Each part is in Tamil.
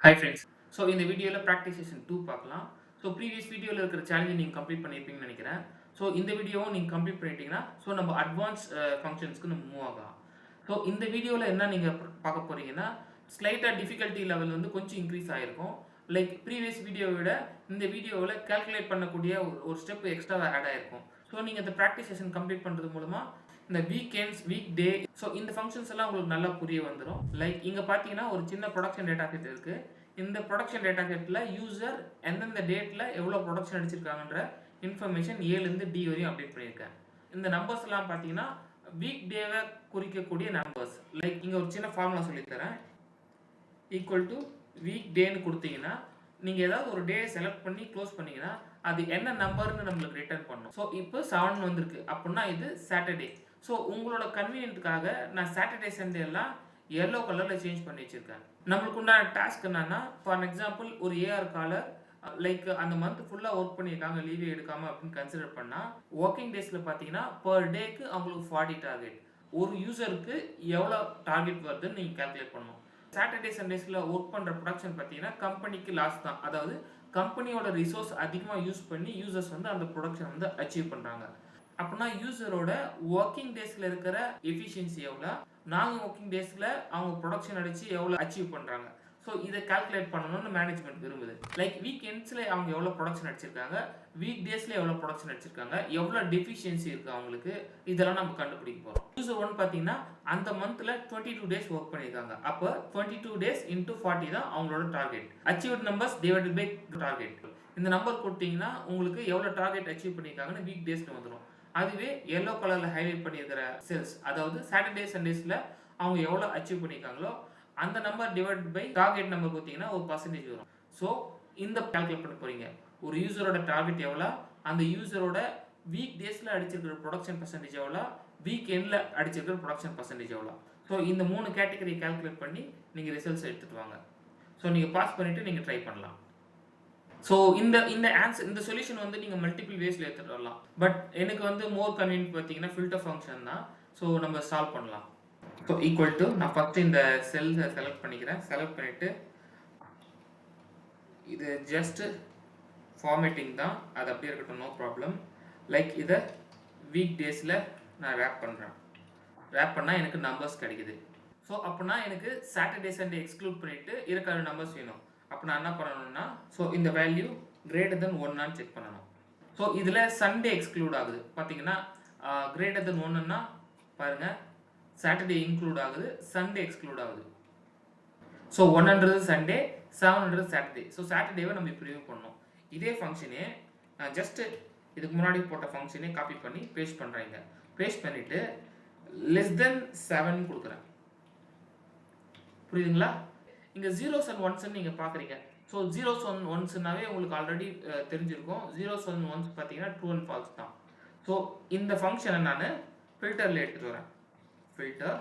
Hi friends. ஸோ இந்த வீடியோவில் ப்ராக்டிஸ் செஷன் 2 பார்க்கலாம். ஸோ ப்ரீவியஸ் வீடியோவில் இருக்கிற சேலஞ்சை நீங்கள் கம்ப்ளீட் பண்ணியிருப்பீங்கன்னு நினைக்கிறேன். ஸோ இந்த வீடியோவும் நீங்கள் கம்ப்ளீட் பண்ணிட்டீங்கன்னா ஸோ நம்ம அட்வான்ஸ் ஃபங்க்ஷன்ஸ்க்கு நம்ம மூவ் ஆகலாம். ஸோ இந்த வீடியோவில் என்ன நீங்கள் பார்க்க போகிறீங்கன்னா ஸ்லைட்டாக டிஃபிகல்ட்டி லெவல் வந்து கொஞ்சம் இன்க்ரீஸ் ஆகிருக்கும். லைக் ப்ரீவியஸ் வீடியோவை விட இந்த வீடியோவில் கால்குலேட் பண்ணக்கூடிய ஒரு ஸ்டெப் எக்ஸ்ட்ராவாக ஆட் ஆகிருக்கும். ஸோ நீங்கள் இந்த ப்ராக்டிஸ் செஷன் கம்ப்ளீட் பண்ணுறது மூலமாக இந்த வீக்கெண்ட்ஸ் வீக் டே ஸோ இந்த ஃபங்க்ஷன்ஸ் எல்லாம் உங்களுக்கு நல்லா புரிய வந்துடும். லைக் இங்கே பார்த்தீங்கன்னா ஒரு சின்ன ப்ரொடக்ஷன் டேட்டா செட் இருக்குது. இந்த ப்ரொடக்ஷன் டேட்டா செட்டில் யூசர் எந்தெந்த டேட்டில் எவ்வளோ ப்ரொடக்ஷன் அடிச்சிருக்காங்கன்ற இன்ஃபர்மேஷன் ஏலேருந்து டி வரையும் அப்டேட் பண்ணியிருக்கேன். இந்த நம்பர்ஸ் எல்லாம் பார்த்தீங்கன்னா வீக் டேவை குறிக்கக்கூடிய நம்பர்ஸ். லைக் இங்கே ஒரு சின்ன ஃபார்முலா சொல்லித்தரேன். ஈக்குவல் டு வீக் டேன்னு கொடுத்தீங்கன்னா நீங்கள் ஏதாவது ஒரு டே செலக்ட் பண்ணி க்ளோஸ் பண்ணீங்கன்னா அது என்ன நம்பர்னு நம்மளுக்கு ரிட்டர்ன் பண்ணும். ஸோ இப்போ 7 வந்திருக்கு அப்படின்னா இது சாட்டர்டே. ஸோ உங்களோட கன்வீனியன்ட்டுக்காக நான் சாட்டர்டே சண்டே எல்லாம் எல்லோ கலரில் சேஞ்ச் பண்ணி வச்சுருக்கேன். நம்மளுக்கு உண்டான டாஸ்க் என்னன்னா, ஃபார் எக்ஸாம்பிள் ஒரு ஏஆர் காலர் லைக் அந்த மந்த் ஃபுல்லாக ஒர்க் பண்ணியிருக்காங்க லீவே எடுக்காமல் அப்படின்னு கன்சிடர் பண்ணால் ஒர்க்கிங் டேஸில் பார்த்தீங்கன்னா பர் டேக்கு அவங்களுக்கு 40 டார்கெட். ஒரு யூசருக்கு எவ்வளோ டார்கெட் வருதுன்னு நீங்கள் கால்குலேட் பண்ணணும். சாட்டர்டே சண்டேஸில் ஒர்க் பண்ணுற ப்ரொடக்ஷன் பார்த்தீங்கன்னா கம்பெனிக்கு லாஸ் தான். அதாவது கம்பெனியோட ரிசோர்ஸ் அதிகமாக யூஸ் பண்ணி யூசர்ஸ் வந்து அந்த ப்ரொடக்ஷன் வந்து அச்சீவ் பண்ணுறாங்க. அப்படின்னா யூசரோட ஒர்க்கிங் டேஸில் இருக்கிற எஃபிஷியன்சி எவ்வளோ, நாங்கள் ஒர்க்கிங் டேஸில் அவங்க ப்ரொடக்ஷன் அடித்து எவ்வளோ அச்சீவ் பண்ணுறாங்க. ஸோ இதை கால்குலேட் பண்ணணும்னு மேனேஜ்மெண்ட் விரும்புது. லைக் வீக்கெண்ட்ஸில் அவங்க எவ்வளோ ப்ரொடக்ஷன் அடிச்சிருக்காங்க, வீக் டேஸில் எவ்வளோ ப்ரொடக்ஷன் அடிச்சிருக்காங்க, எவ்வளோ டெஃபிஷியன்சி இருக்குது அவங்களுக்கு, இதெல்லாம் நம்ம கண்டுபிடிக்க போகிறோம். யூசர் 1 பார்த்தீங்கன்னா அந்த மந்த்தில் 22 டேஸ் ஒர்க் பண்ணியிருக்காங்க. அப்போ 22 டேஸ் இன்டூ 40 தான் அவங்களோட target. Achieved numbers divided by target. இந்த நம்பர் கொடுத்தீங்கன்னா உங்களுக்கு எவ்வளோ டார்கெட் அச்சீவ் பண்ணியிருக்காங்கன்னு வீக் டேஸில் வந்துடும். அதுவே எல்லோ கலரில் ஹைலைட் பண்ணியிருக்கிற செல்ஸ், அதாவது சாட்டர்டே சண்டேஸில் அவங்க எவ்வளோ அச்சீவ் பண்ணியிருக்காங்களோ அந்த number divide by target number பார்த்தீங்கன்னா ஒரு பர்சன்டேஜ் வரும். ஸோ இந்த கால்குலேட் பண்ண போகிறீங்க. ஒரு யூசரோட டார்கெட் எவ்வளோ, அந்த யூசரோட வீக் டேஸில் அடிச்சிருக்கிற ப்ரொடக்ஷன் பர்சன்டேஜ் எவ்வளோ, வீக் எண்டில் அடிச்சிருக்கிற ப்ரொடக்ஷன் பர்சன்டேஜ் எவ்வளோ. ஸோ இந்த 3 கேட்டகரி கால்குலேட் பண்ணி நீங்கள் ரிசல்ட்ஸ் எடுத்துகிட்டு வாங்க. ஸோ நீங்கள் பாஸ் பண்ணிவிட்டு நீங்கள் ட்ரை பண்ணலாம். ஸோ இந்த ஆன்சர் இந்த சொல்யூஷன் வந்து நீங்கள் மல்டிபிள் வேஸில் எடுத்துகிட்டு வரலாம். பட் எனக்கு வந்து மோர் கன்வீனியன்ட் பார்த்தீங்கன்னா ஃபில்டர் ஃபங்க்ஷன் தான். ஸோ நம்ம சால்வ் பண்ணலாம். ஸோ ஈக்குவல் டு நான் ஃபஸ்ட்டு இந்த செல்ஸை செலக்ட் பண்ணிக்கிறேன். செலக்ட் பண்ணிவிட்டு இது ஜஸ்ட்டு ஃபார்மேட்டிங் தான், அது அப்படியே இருக்கட்டும், நோ ப்ராப்ளம். லைக் இதை வீக் டேஸில் நான் ரேப் பண்ணுறேன். ரேப் பண்ணால் எனக்கு நம்பர்ஸ் கிடைக்குது. ஸோ அப்படின்னா எனக்கு சாட்டர்டே சண்டே எக்ஸ்க்ளூட் பண்ணிவிட்டு இருக்கிற நம்பர்ஸ் வேணும். அப்போ நான் என்ன பண்ணணும்னா, ஸோ இந்த வேல்யூ கிரேட்டர் தென் 1 செக் பண்ணணும். ஸோ இதில் சண்டே எக்ஸ்க்ளூட் ஆகுது பார்த்தீங்கன்னா, கிரேட்டர் தென் 1ன்னா பாருங்கள் சாட்டர்டே இன்க்ளூட் ஆகுது, சண்டே எக்ஸ்க்ளூட் ஆகுது. So 100 Sunday, 700 Saturday. ஸோ சாட்டர்டேவை நம்ம இப்போ ரிமூவ் பண்ணணும். இதே ஃபங்க்ஷனே நான் ஜஸ்ட்டு இதுக்கு முன்னாடி போட்ட ஃபங்க்ஷனே காப்பி பண்ணி பேஸ்ட் பண்ணுறேங்க. பேஸ்ட் பண்ணிவிட்டு லெஸ் தென் 7 கொடுக்குறேன். புரியுதுங்களா? இங்கே 0s and 1s நீங்கள் பார்க்குறீங்க. ஸோ 0s and 1sனாவே உங்களுக்கு ஆல்ரெடி தெரிஞ்சிருக்கும். 0s and 1s பார்த்தீங்கன்னா ட்ரூ அண்ட் ஃபால்ஸ் தான். ஸோ இந்த ஃபங்க்ஷனை நான் ஃபில்டரில் எடுத்துகிட்டு வரேன். ஃபில்டர்,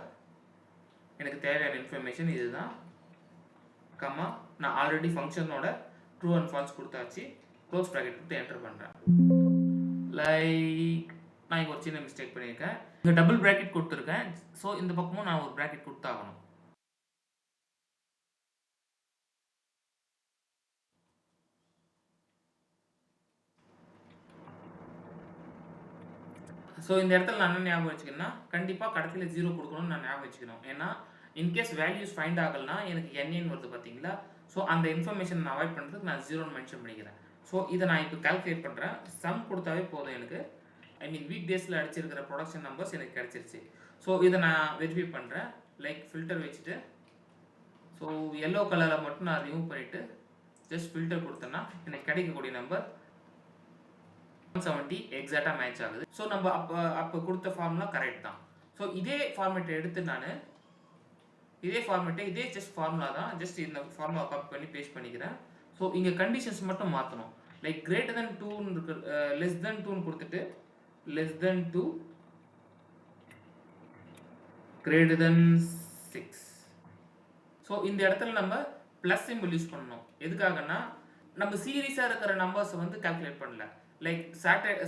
எனக்கு தேவையான இன்ஃபர்மேஷன் இதுதான், கம்மா நான் ஆல்ரெடி ஃபங்க்ஷனோட ட்ரூ அண்ட் ஃபால்ஸ் கொடுத்தாச்சு. க்ளோஸ் ப்ராக்கெட் கொடுத்து என்டர் பண்ணுறேன். லைக் நான் இங்கே ஒரு சின்ன மிஸ்டேக் பண்ணியிருக்கேன். இங்கே டபுள் ப்ராக்கெட் கொடுத்துருக்கேன். ஸோ இந்த பக்கமும் நான் ஒரு ப்ராக்கெட் கொடுத்தாகணும். ஸோ இந்த இடத்துல நான் என்ன ஞாபகம் வச்சுக்கணும்னா, கண்டிப்பாக கடைசியில் 0 கொடுக்கணும்னு நான் ஞாபகம் வச்சுக்கணும். ஏன்னா இன்கேஸ் வேல்யூஸ் ஃபைண்ட் ஆகலைன்னா எனக்கு என்ஏன்னு வருது பார்த்தீங்களா. ஸோ அந்த இன்ஃபர்மேஷன் நான் அவாய்ட் பண்ணுறதுக்கு நான் 0ன்னு மென்ஷன் பண்ணிக்கிறேன். ஸோ இதை நான் இப்போ கால்குலேட் பண்ணுறேன். சம் கொடுத்தாவே போதும் எனக்கு. ஐ மீன் வீக் டேஸில் அடிச்சிருக்கிற ப்ரொடக்ஷன் நம்பர்ஸ் எனக்கு கிடச்சிருச்சு. ஸோ இதை நான் வெரிஃபை பண்ணுறேன். லைக் ஃபில்டர் வச்சுட்டு ஸோ எல்லோ கலரை மட்டும் நான் ரிமூவ் பண்ணிவிட்டு ஜஸ்ட் ஃபில்டர் கொடுத்தேன்னா எனக்கு கிடைக்கக்கூடிய நம்பர் 170 எக்ஸாக்டாக மேட்ச் ஆகுது. ஸோ நம்ம அப்போ கொடுத்த ஃபார்முலா கரெக்ட் தான். ஸோ இதே ஃபார்மேட்டை எடுத்து நான் இதே ஜஸ்ட் ஃபார்முலா தான், ஜஸ்ட் இந்த ஃபார்முலா காப்பி பண்ணி பேஸ்ட் பண்ணிக்கிறேன். ஸோ இங்கே கண்டிஷன்ஸ் மட்டும் மாற்றணும். லைக் கிரேட்டர் தென் 2 இருக்கு, லெஸ் தென் 2 கொடுத்துட்டு less than 2 greater than 6. So இந்த இடத்துல நம்ம ப்ளஸ் சிம்பிள் யூஸ் பண்ணணும். எதுக்காகனா நம்ம சீரீஸாக இருக்கிற நம்பர்ஸை வந்து கால்குலேட் பண்ணல. லைக்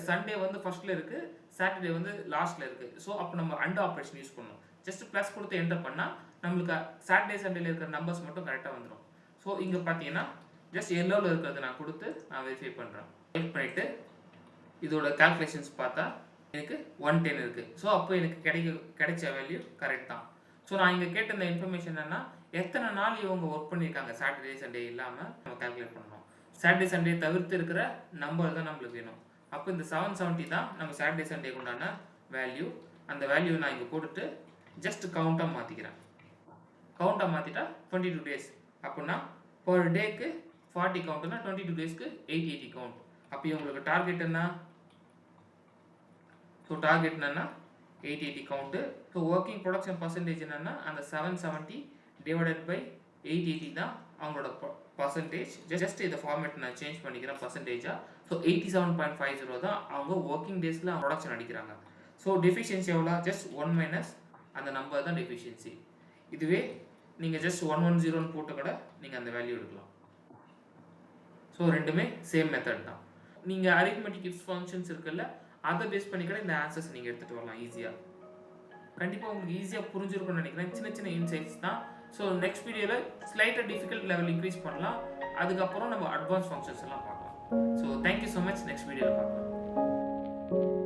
சண்டே வந்து ஃபர்ஸ்ட்ல இருக்கு, சாட்டர்டே வந்து லாஸ்ட்ல இருக்கு. ஸோ அப்போ நம்ம அண்ட் ஆப்ரேஷன் யூஸ் பண்ணணும். ஜஸ்ட் ப்ளஸ் கொடுத்து என்டர் பண்ணால் நம்மளுக்கு சாட்டர்டே சண்டேல இருக்கிற நம்பர்ஸ் மட்டும் கரெக்டாக வந்துடும். ஸோ இங்கே பார்த்தீங்கன்னா ஜஸ்ட் எல்லோவில் இருக்கிறது நான் கொடுத்து நான் வெரிஃபை பண்ணுறேன். வெயிட் பண்ணிவிட்டு இதோட கால்குலேஷன்ஸ் பார்த்தா எனக்கு 110 இருக்குது. ஸோ அப்போ எனக்கு கிடைச்ச வேல்யூ கரெக்ட் தான். ஸோ நான் இங்கே கேட்ட இந்த இன்ஃபர்மேஷன் என்னன்னா எத்தனை நாள் இவங்க ஒர்க் பண்ணியிருக்காங்க சாட்டர்டே சண்டே இல்லாமல் நம்ம கால்குலேட் பண்ணணும். சாட்டர்டே சண்டே தவிர்த்து இருக்கிற நம்பர் தான் நம்மளுக்கு வேணும். அப்போ இந்த 770 தான் நம்ம சாட்டர்டே சண்டேக்கு உண்டான வேல்யூ. அந்த வேல்யூ நான் இங்கே போட்டுட்டு ஜஸ்ட் கவுண்டாக மாற்றிக்கிறேன். கவுண்டாக மாற்றிட்டா 22 டேஸ். அப்படின்னா பர் டேக்கு 40 கவுண்ட்னா 22 டேஸ்க்கு 880 கவுண்ட். அப்போ உங்களுக்கு டார்கெட் என்ன? ஸோ டார்கெட் என்னன்னா 880 count. So working production percentage என்னன்னா அந்த 770 டிவைடட் பை 880 தான் அவங்களோட பர்சன்டேஜ். ஜஸ்ட் இதை ஃபார்மேட் நான் சேஞ்ச் பண்ணிக்கிறேன் பர்சன்டேஜாக. ஸோ 87.50 தான் அவங்க ஒர்க்கிங் டேஸில் ப்ரொடக்ஷன் அடிக்கிறாங்க. ஸோ டெஃபிஷியன்சி எவ்வளோ? ஜஸ்ட் 1 மைனஸ் அந்த நம்பர் தான் டெஃபிஷியன்சி. இதுவே நீங்கள் ஜஸ்ட் 110 போட்டு கூட நீங்கள் அந்த வேல்யூ எடுக்கலாம். ஸோ ரெண்டுமே சேம் மெத்தட் தான். நீங்கள் அரித்மெட்டிக் இஃப் ஃபங்க்ஷன்ஸ் இருக்குல்ல, அதை பேஸ் பண்ணி கூட இந்த ஆன்சர்ஸ் நீங்கள் எடுத்துகிட்டு வரலாம் ஈஸியாக. கண்டிப்பாக உங்களுக்கு ஈஸியாக புரிஞ்சிருக்கும்னு நினைக்கிறேன். சின்ன சின்ன இன்சைட்ஸ் தான். ஸோ நெக்ஸ்ட் வீடியோவில் ஸ்லைட்டாக டிஃபிகல்ட் லெவல் இன்க்ரீஸ் பண்ணலாம். அதுக்கப்புறம் நம்ம அட்வான்ஸ் ஃபங்க்ஷன்ஸ் எல்லாம் பார்க்கலாம். So thank you so much. Next வீடியோவில் பார்க்கலாம்.